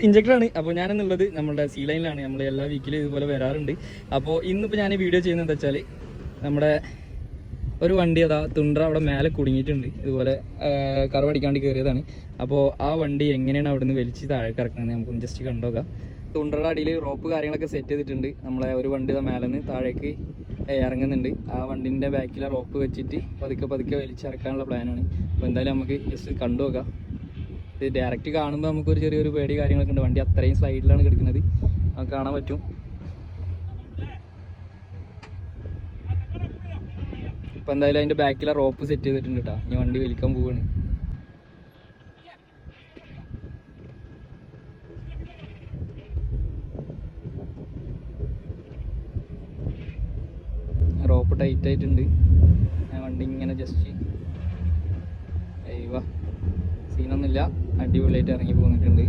ഇഞ്ചക്ടറാണ്. അപ്പോൾ ഞാനെന്നുള്ളത് നമ്മുടെ സീ ലൈനിലാണ്. നമ്മൾ എല്ലാ വീക്കിലും ഇതുപോലെ വരാറുണ്ട്. അപ്പോൾ ഇന്നിപ്പോൾ ഞാൻ വീഡിയോ ചെയ്യുന്നത് എന്താ വെച്ചാൽ നമ്മുടെ ഒരു വണ്ടി അതാ തുണ്ടറ അവിടെ മേലെ കുടുങ്ങിയിട്ടുണ്ട്. ഇതുപോലെ കറവടിക്കാണ്ട് കയറിയതാണ്. അപ്പോൾ ആ വണ്ടി എങ്ങനെയാണ് അവിടെ നിന്ന് വലിച്ച് താഴെ ഇറക്കുന്നത് നമുക്ക് ജസ്റ്റ് കണ്ടോക്കാം. തുണ്ടറയുടെ അടിയിൽ റോപ്പ് കാര്യങ്ങളൊക്കെ സെറ്റ് ചെയ്തിട്ടുണ്ട്. നമ്മളെ ഒരു വണ്ടി മേലെ നിന്ന് താഴേക്ക് ഇറങ്ങുന്നുണ്ട്. ആ വണ്ടിൻ്റെ ബാക്കിലെ റോപ്പ് വെച്ചിട്ട് പതുക്കെ വലിച്ചിറക്കാനുള്ള പ്ലാനാണ്. അപ്പോൾ എന്തായാലും നമുക്ക് ജസ്റ്റ് കണ്ടു നോക്കാം. ഇത് ഡയറക്റ്റ് കാണുമ്പോൾ നമുക്കൊരു ചെറിയൊരു പേടി കാര്യങ്ങളൊക്കെ ഉണ്ട്. വണ്ടി അത്രയും സൈഡിലാണ് കിടക്കുന്നത്, നമുക്ക് കാണാൻ പറ്റും. ഇപ്പം എന്തായാലും അതിൻ്റെ ബാക്കിലെ റോപ്പ് സെറ്റ് ചെയ്തിട്ടുണ്ട് കേട്ടോ. ഇനി വണ്ടി വലിക്കാൻ പോവാണ്. റോപ്പ് ടൈറ്റ് ആയിട്ടുണ്ട്. വണ്ടി ഇങ്ങനെ ജസ്റ്റ് സീനൊന്നുമില്ല, അടിപൊളിയായിട്ട് ഇറങ്ങി പോന്നിട്ടുണ്ട്.